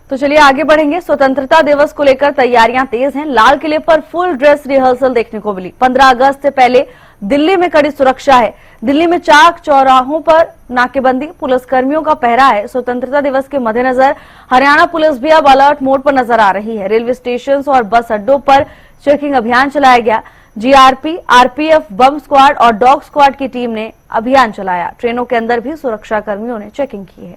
तो चलिए आगे बढ़ेंगे। स्वतंत्रता दिवस को लेकर तैयारियां तेज हैं। लाल किले पर फुल ड्रेस रिहर्सल देखने को मिली। 15 अगस्त से पहले दिल्ली में कड़ी सुरक्षा है। दिल्ली में चाक चौराहों पर नाकेबंदी, पुलिसकर्मियों का पहरा है। स्वतंत्रता दिवस के मद्देनजर हरियाणा पुलिस भी अब अलर्ट मोड पर नजर आ रही है। रेलवे स्टेशन और बस अड्डों पर चेकिंग अभियान चलाया गया। जीआरपी, आरपीएफ, बम स्क्वाड और डॉग स्क्वाड की टीम ने अभियान चलाया। ट्रेनों के अंदर भी सुरक्षा कर्मियों ने चेकिंग की है।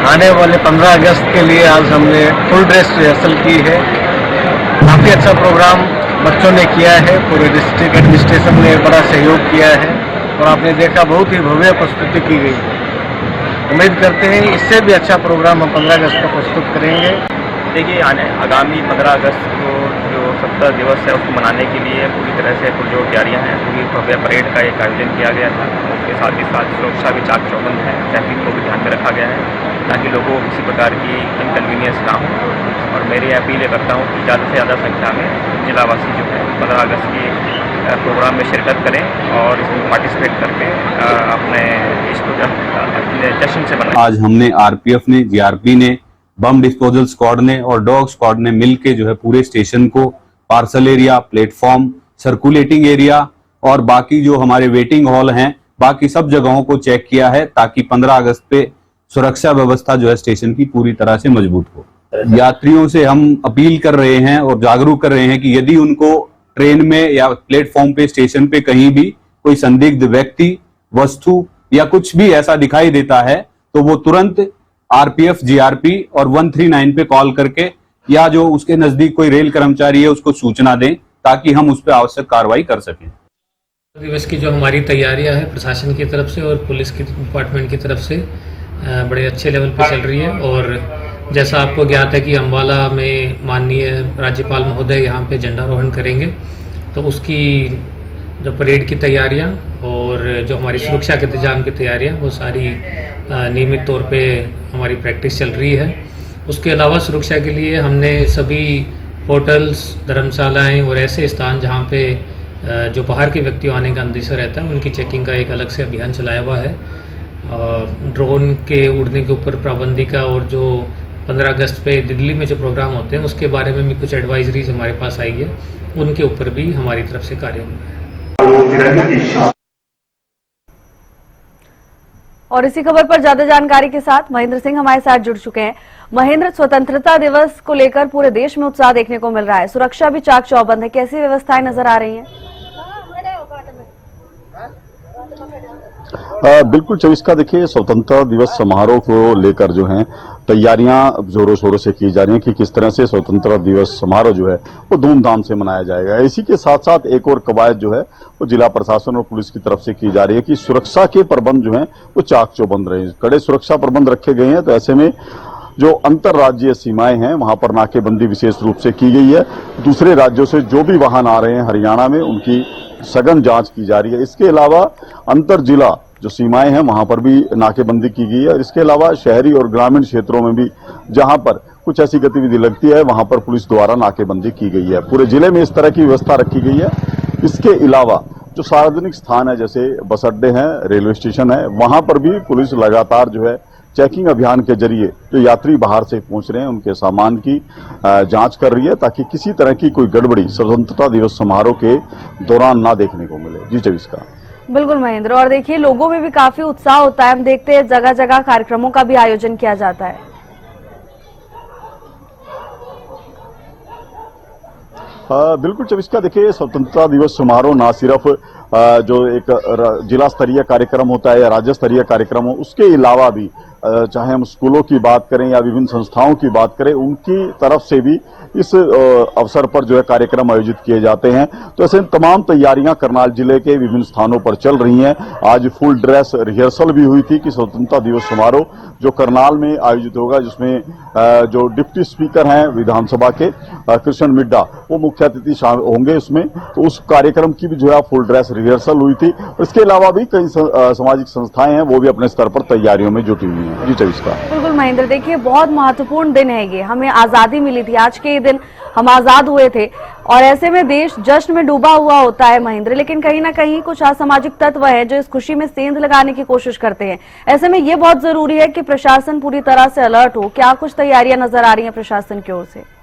आने वाले 15 अगस्त के लिए आज हमने फुल ड्रेस रिहर्सल की है। काफ़ी अच्छा प्रोग्राम बच्चों ने किया है। पूरे डिस्ट्रिक्ट एडमिनिस्ट्रेशन ने बड़ा सहयोग किया है और आपने देखा बहुत ही भव्य प्रस्तुति की गई है। उम्मीद करते हैं इससे भी अच्छा प्रोग्राम हम 15 अगस्त को प्रस्तुत करेंगे। देखिए आगामी 15 अगस्त को जो स्वतंत्रता दिवस है उसको मनाने के लिए पूरी तरह से पुरजोर तैयारियां हैं। पूरी भव्य परेड का एक आयोजन किया गया था। उसके साथ ही साथ सुरक्षा भी चाक चौबंद है। ट्रैफिक को भी ध्यान में रखा गया है ताकि लोगों को किसी प्रकार की इनकन्वीनियंस ना हो। और मेरी अपील ये करता हूँ कि ज़्यादा से ज़्यादा संख्या में जिलावासी जो है 15 अगस्त की प्रोग्राम में शिरकत करें और इसमें पार्टिसिपेट करके अपने इसको जश्न से मनाएं। आज हमने आरपीएफ ने, जीआरपी ने, बम डिस्पोजल स्क्वाड ने और डॉग स्क्वाड ने मिलके जो है पूरे स्टेशन को, parcel area, platform, circulating area और बाकी जो हमारे वेटिंग हॉल हैं, बाकी सब जगहों को चेक किया है ताकि 15 अगस्त पे सुरक्षा व्यवस्था जो है स्टेशन की पूरी तरह से मजबूत हो। यात्रियों से हम अपील कर रहे हैं और जागरूक कर रहे हैं कि यदि उनको ट्रेन में या प्लेटफॉर्म पे, स्टेशन पे कहीं भी कोई संदिग्ध व्यक्ति, वस्तु या कुछ भी ऐसा दिखाई देता है तो वो तुरंत आरपीएफ, जीआरपी और 139 पे कॉल करके या जो उसके नजदीक कोई रेल कर्मचारी है उसको सूचना दें ताकि हम उस पर आवश्यक कार्रवाई कर सकें। दिवस की जो हमारी तैयारियां हैं प्रशासन की तरफ से और पुलिस की डिपार्टमेंट की तरफ से बड़े अच्छे लेवल पे चल रही है। और जैसा आपको ज्ञात है कि अम्बाला में माननीय राज्यपाल महोदय यहाँ पे झंडारोहण करेंगे, तो उसकी जो परेड की तैयारियां और जो हमारी सुरक्षा के इंतजाम की तैयारियां वो सारी नियमित तौर पे हमारी प्रैक्टिस चल रही है। उसके अलावा सुरक्षा के लिए हमने सभी होटल्स, धर्मशालाएं और ऐसे स्थान जहां पे जो बाहर के व्यक्तियों आने का अंदेशा रहता है उनकी चेकिंग का एक अलग से अभियान चलाया हुआ है। ड्रोन के उड़ने के ऊपर पाबंदी का और जो 15 अगस्त पे दिल्ली में जो प्रोग्राम होते हैं उसके बारे में भी कुछ एडवाइजरीज हमारे पास आई है, उनके ऊपर भी हमारी तरफ से कार्य हो रहा है। और इसी खबर पर ज्यादा जानकारी के साथ महेंद्र सिंह हमारे साथ जुड़ चुके हैं। महेंद्र, स्वतंत्रता दिवस को लेकर पूरे देश में उत्साह देखने को मिल रहा है। सुरक्षा भी चाक चौबंद है, कैसी व्यवस्थाएं नजर आ रही हैं? बिल्कुल चविष्का, देखिए स्वतंत्रता दिवस समारोह को लेकर जो है तैयारियां जोरों शोरों से की जा रही हैं कि किस तरह से स्वतंत्रता दिवस समारोह जो है वो धूमधाम से मनाया जाएगा। इसी के साथ साथ एक और कवायद जो है वो जिला प्रशासन और पुलिस की तरफ से की जा रही है कि सुरक्षा के प्रबंध जो है वो चाक चौबंद रहे, कड़े सुरक्षा प्रबंध रखे गए हैं। तो ऐसे में जो अंतर्राज्यीय सीमाएं हैं वहां पर नाकेबंदी विशेष रूप से की गई है। दूसरे राज्यों से जो भी वाहन आ रहे हैं हरियाणा में उनकी सघन जांच की जा रही है। इसके अलावा अंतर जिला जो सीमाएं हैं वहां पर भी नाकेबंदी की गई है। और इसके अलावा शहरी और ग्रामीण क्षेत्रों में भी जहां पर कुछ ऐसी गतिविधि लगती है वहां पर पुलिस द्वारा नाकेबंदी की गई है। पूरे जिले में इस तरह की व्यवस्था रखी गई है। इसके अलावा जो सार्वजनिक स्थान है जैसे बस अड्डे हैं, रेलवे स्टेशन है, वहां पर भी पुलिस लगातार जो है चेकिंग अभियान के जरिए जो यात्री बाहर से पहुंच रहे हैं उनके सामान की जांच कर रही है ताकि किसी तरह की कोई गड़बड़ी स्वतंत्रता दिवस समारोह के दौरान ना देखने को मिले। जी चविष्का। बिल्कुल महेंद्र, और देखिए लोगों में भी काफी उत्साह होता है। हम देखते हैं जगह जगह कार्यक्रमों का भी आयोजन किया जाता है। बिल्कुल चविष्का, देखिए स्वतंत्रता दिवस समारोह ना सिर्फ जो एक जिला स्तरीय कार्यक्रम होता है या राज्य स्तरीय कार्यक्रम हो, उसके अलावा भी चाहे हम स्कूलों की बात करें या विभिन्न संस्थाओं की बात करें, उनकी तरफ से भी इस अवसर पर जो है कार्यक्रम आयोजित किए जाते हैं। तो ऐसे तमाम तैयारियां करनाल जिले के विभिन्न स्थानों पर चल रही हैं। आज फुल ड्रेस रिहर्सल भी हुई थी कि स्वतंत्रता दिवस समारोह जो करनाल में आयोजित होगा, जिसमें जो डिप्टी स्पीकर हैं विधानसभा के कृष्ण मिड्डा वो मुख्य अतिथि होंगे उसमें। तो उस कार्यक्रम की भी जो है फुल ड्रेस रिहर्सल हुई थी। इसके अलावा भी कई सामाजिक संस्थाएं हैं वो भी अपने स्तर पर तैयारियों में जुटी हुई हैं। जी चविष्का। बिल्कुल महेंद्र, देखिए बहुत महत्वपूर्ण दिन है ये, हमें आजादी मिली थी। आज के दिन हम आजाद हुए थे और ऐसे में देश जश्न में डूबा हुआ होता है महेंद्र, लेकिन कहीं ना कहीं कुछ असामाजिक तत्व है जो इस खुशी में सेंध लगाने की कोशिश करते हैं। ऐसे में ये बहुत जरूरी है कि प्रशासन पूरी तरह से अलर्ट हो। क्या कुछ तैयारियां नजर आ रही हैं प्रशासन की ओर से?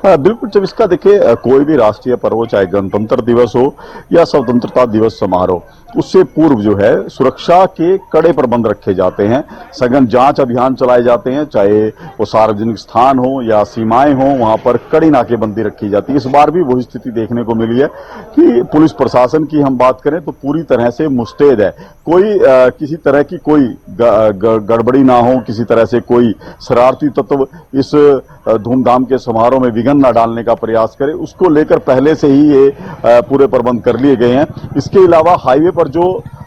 बिल्कुल। जब इसका देखिए कोई भी राष्ट्रीय पर्व हो, चाहे गणतंत्र दिवस हो या स्वतंत्रता दिवस समारोह, उससे पूर्व जो है सुरक्षा के कड़े प्रबंध रखे जाते हैं। सघन जांच अभियान चलाए जाते हैं, चाहे वो सार्वजनिक स्थान हो या सीमाएं हो, वहां पर कड़ी नाकेबंदी रखी जाती है। इस बार भी वही स्थिति देखने को मिली है कि पुलिस प्रशासन की हम बात करें तो पूरी तरह से मुस्तैद है। कोई किसी तरह की कोई गड़बड़ी ना हो, किसी तरह से कोई शरारती तत्व इस धूमधाम के समारोह में विघ्न न डालने का प्रयास करे, उसको लेकर पहले से ही ये पूरे प्रबंध कर लिए गए हैं। इसके अलावा हाईवे पर जो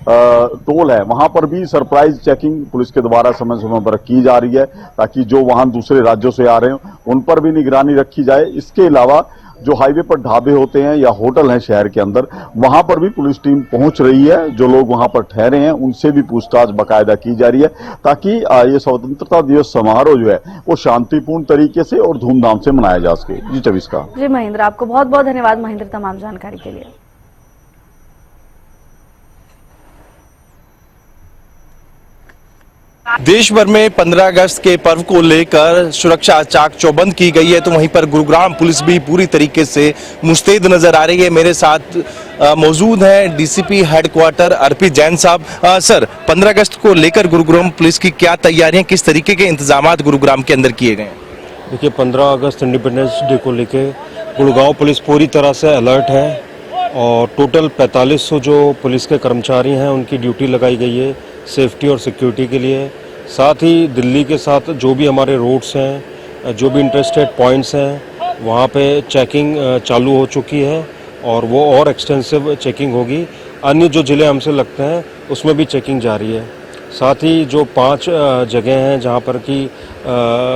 टोल है वहां पर भी सरप्राइज चेकिंग पुलिस के द्वारा समय समय पर की जा रही है, ताकि जो वाहन दूसरे राज्यों से आ रहे हैं उन पर भी निगरानी रखी जाए। इसके अलावा जो हाईवे पर ढाबे होते हैं या होटल हैं शहर के अंदर, वहां पर भी पुलिस टीम पहुंच रही है। जो लोग वहां पर ठहरे हैं उनसे भी पूछताछ बाकायदा की जा रही है, ताकि ये स्वतंत्रता दिवस समारोह जो है वो शांतिपूर्ण तरीके से और धूमधाम से मनाया जा सके। जी चविस्का। जी महेंद्र, आपको बहुत बहुत धन्यवाद महेंद्र तमाम जानकारी के लिए। देश भर में 15 अगस्त के पर्व को लेकर सुरक्षा चाक चौबंद की गई है, तो वहीं पर गुरुग्राम पुलिस भी पूरी तरीके से मुस्तैद नजर आ रही है। मेरे साथ मौजूद हैं डीसीपी हेडक्वार्टर अर्पित जैन साहब। सर, 15 अगस्त को लेकर गुरुग्राम पुलिस की क्या तैयारियां, किस तरीके के इंतजाम गुरुग्राम के अंदर किए गए हैं? देखिए, 15 अगस्त इंडिपेंडेंस डे को लेकर गुड़गांव पुलिस पूरी तरह से अलर्ट है और टोटल 4500 जो पुलिस के कर्मचारी हैं उनकी ड्यूटी लगाई गई है सेफ्टी और सिक्योरिटी के लिए। साथ ही दिल्ली के साथ जो भी हमारे रोड्स हैं, जो भी इंटरेस्टेड पॉइंट्स हैं, वहाँ पे चेकिंग चालू हो चुकी है और वो और एक्सटेंसिव चेकिंग होगी। अन्य जो ज़िले हमसे लगते हैं उसमें भी चेकिंग जारी है। साथ ही जो 5 जगह हैं जहाँ पर कि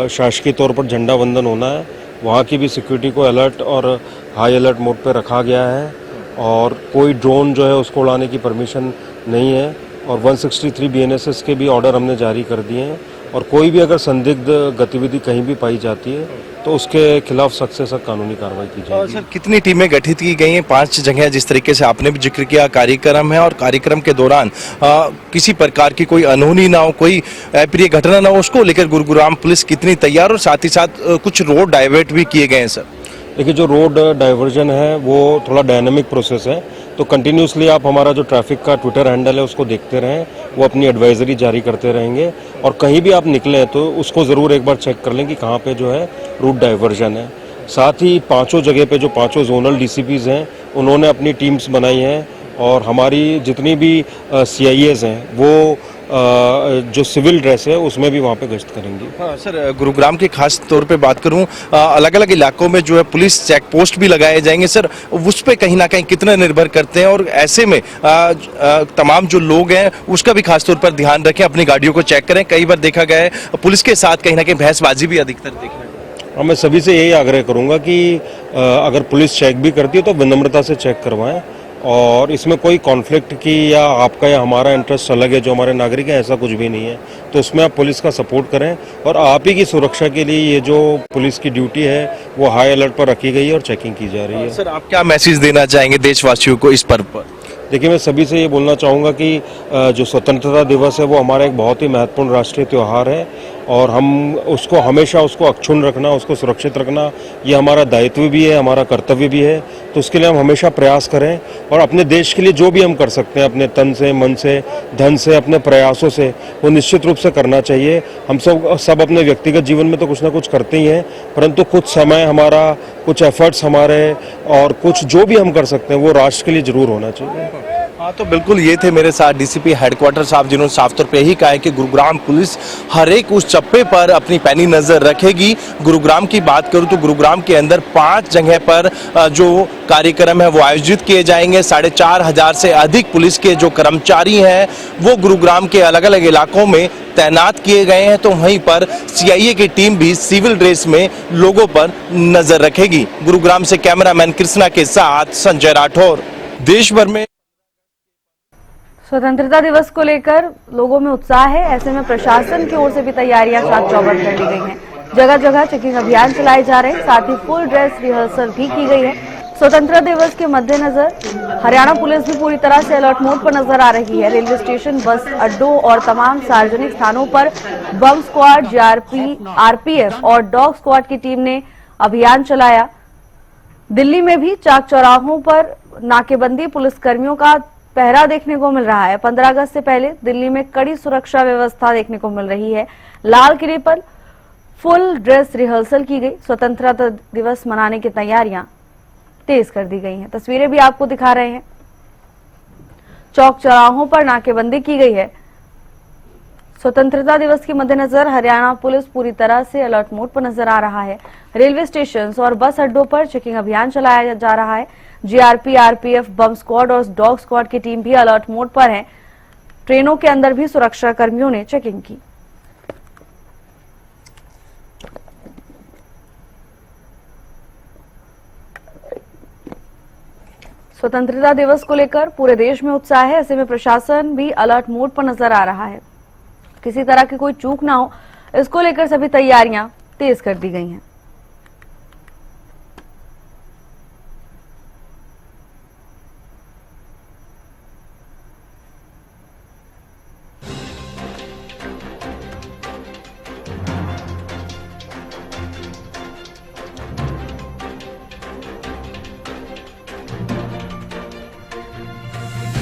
शासकीय तौर पर झंडा वंदन होना है, वहाँ की भी सिक्योरिटी को अलर्ट और हाई अलर्ट मोड पर रखा गया है और कोई ड्रोन जो है उसको उड़ाने की परमिशन नहीं है और 163 BNSS के भी ऑर्डर हमने जारी कर दिए हैं और कोई भी अगर संदिग्ध गतिविधि कहीं भी पाई जाती है तो उसके खिलाफ सख्त से सख्त कानूनी कार्रवाई की जाएगी। सर, कितनी टीमें गठित की गई हैं? 5 जगह जिस तरीके से आपने भी जिक्र किया कार्यक्रम है और कार्यक्रम के दौरान किसी प्रकार की कोई अनहोनी ना हो, कोई अप्रिय घटना ना हो, उसको लेकर गुरुग्राम पुलिस कितनी तैयार और साथ ही साथ कुछ रोड डाइवर्ट भी किए गए हैं? सर देखिए, जो रोड डाइवर्जन है वो थोड़ा डायनामिक प्रोसेस है, तो कंटिन्यूसली आप हमारा जो ट्रैफिक का ट्विटर हैंडल है उसको देखते रहें, वो अपनी एडवाइजरी जारी करते रहेंगे और कहीं भी आप निकलें तो उसको ज़रूर एक बार चेक कर लें कि कहाँ पे जो है रूट डाइवर्जन है। साथ ही 5 जगह पे जो 5 जोनल DCPs हैं उन्होंने अपनी टीम्स बनाई हैं और हमारी जितनी भी CIAs हैं वो जो सिविल ड्रेस है उसमें भी वहाँ पे गश्त करेंगी। हाँ सर, गुरुग्राम की खास तौर पे बात करूँ, अलग अलग इलाकों में जो है पुलिस चेक पोस्ट भी लगाए जाएंगे। सर, उस पे कहीं ना कहीं कितना निर्भर करते हैं और ऐसे में तमाम जो लोग हैं उसका भी खास तौर पर ध्यान रखें, अपनी गाड़ियों को चेक करें। कई बार देखा गया है पुलिस के साथ कहीं ना कहीं बहसबाजी भी अधिकतर देखना। मैं सभी से यही आग्रह करूँगा कि अगर पुलिस चेक भी करती है तो विनम्रता से चेक करवाएं और इसमें कोई कॉन्फ्लिक्ट की या आपका या हमारा इंटरेस्ट अलग है जो हमारे नागरिक हैं, ऐसा कुछ भी नहीं है। तो उसमें आप पुलिस का सपोर्ट करें और आप ही की सुरक्षा के लिए ये जो पुलिस की ड्यूटी है वो हाई अलर्ट पर रखी गई है और चेकिंग की जा रही है। सर, आप क्या मैसेज देना चाहेंगे देशवासियों को इस पर्व पर? देखिए, मैं सभी से ये बोलना चाहूँगा कि जो स्वतंत्रता दिवस है वो हमारा एक बहुत ही महत्वपूर्ण राष्ट्रीय त्यौहार है और हम उसको हमेशा उसको अक्षुण्ण रखना, उसको सुरक्षित रखना, ये हमारा दायित्व भी है, हमारा कर्तव्य भी है। तो उसके लिए हम हमेशा प्रयास करें और अपने देश के लिए जो भी हम कर सकते हैं अपने तन से, मन से, धन से, अपने प्रयासों से, वो निश्चित रूप से करना चाहिए। हम सब अपने व्यक्तिगत जीवन में तो कुछ ना कुछ करते ही हैं, परंतु कुछ समय हमारा, कुछ एफर्ट्स हमारे और कुछ जो भी हम कर सकते हैं वो राष्ट्र के लिए जरूर होना चाहिए। हाँ, तो बिल्कुल ये थे मेरे साथ डीसीपी हेडक्वार्टर साहब, जिन्होंने साफ तौर पे यही कहा है कि गुरुग्राम पुलिस हर एक उस चप्पे पर अपनी पैनी नजर रखेगी। गुरुग्राम की बात करूं तो गुरुग्राम के अंदर 5 जगह पर जो कार्यक्रम है वो आयोजित किए जाएंगे। 4500 से अधिक पुलिस के जो कर्मचारी हैं वो गुरुग्राम के अलग अलग इलाकों में तैनात किए गए हैं, तो वहीं पर CIA की टीम भी सिविल ड्रेस में लोगों पर नजर रखेगी। गुरुग्राम से कैमरामैन कृष्णा के साथ संजय राठौर। देश भर में स्वतंत्रता दिवस को लेकर लोगों में उत्साह है, ऐसे में प्रशासन की ओर से भी तैयारियां चाक चौबंद कर ली गई हैं। जगह जगह चेकिंग अभियान चलाए जा रहे हैं, साथ ही फुल ड्रेस रिहर्सल भी की गई है। स्वतंत्रता दिवस के मद्देनजर हरियाणा पुलिस भी पूरी तरह से अलर्ट मोड पर नजर आ रही है। रेलवे स्टेशन, बस अड्डों और तमाम सार्वजनिक स्थानों पर बम स्क्वाड, जीआरपी, आरपीएफ और डॉग स्क्वाड की टीम ने अभियान चलाया। दिल्ली में भी चाक चौराहों पर नाकेबंदी, पुलिसकर्मियों का पहरा देखने को मिल रहा है। 15 अगस्त से पहले दिल्ली में कड़ी सुरक्षा व्यवस्था देखने को मिल रही है। लाल किले पर फुल ड्रेस रिहर्सल की गई। स्वतंत्रता दिवस मनाने की तैयारियां तेज कर दी गई हैं। तस्वीरें भी आपको दिखा रहे हैं। चौक चौराहों पर नाकेबंदी की गई है। स्वतंत्रता दिवस के मद्देनजर हरियाणा पुलिस पूरी तरह से अलर्ट मोड पर नजर आ रहा है। रेलवे स्टेशन और बस अड्डों पर चेकिंग अभियान चलाया जा रहा है। जीआरपी, आरपीएफ, बम स्क्वाड और डॉग स्क्वाड की टीम भी अलर्ट मोड पर है। ट्रेनों के अंदर भी सुरक्षा कर्मियों ने चेकिंग की। स्वतंत्रता दिवस को लेकर पूरे देश में उत्साह है। ऐसे में प्रशासन भी अलर्ट मोड पर नजर आ रहा है। किसी तरह की कोई चूक ना हो, इसको लेकर सभी तैयारियां तेज कर दी गई हैं।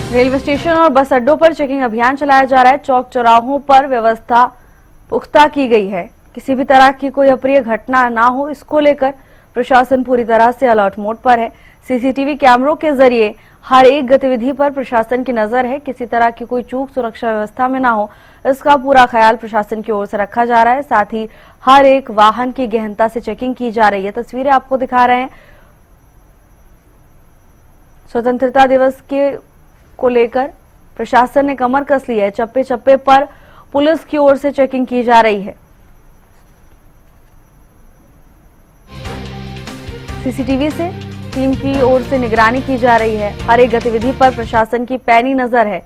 रेलवे स्टेशन और बस अड्डों पर चेकिंग अभियान चलाया जा रहा है। चौक चौराहों पर व्यवस्था पुख्ता की गई है। किसी भी तरह की कोई अप्रिय घटना ना हो, इसको लेकर प्रशासन पूरी तरह से अलर्ट मोड पर है। सीसीटीवी कैमरों के जरिए हर एक गतिविधि पर प्रशासन की नजर है। किसी तरह की कोई चूक सुरक्षा व्यवस्था में ना हो, इसका पूरा ख्याल प्रशासन की ओर से रखा जा रहा है। साथ ही हर एक वाहन की गहनता से चेकिंग की जा रही है। तस्वीरें आपको दिखा रहे हैं। स्वतंत्रता दिवस को लेकर प्रशासन ने कमर कस ली है। चप्पे चप्पे पर पुलिस की ओर से चेकिंग की जा रही है। सीसीटीवी से टीम की ओर से निगरानी की जा रही है। हर एक गतिविधि पर प्रशासन की पैनी नजर है।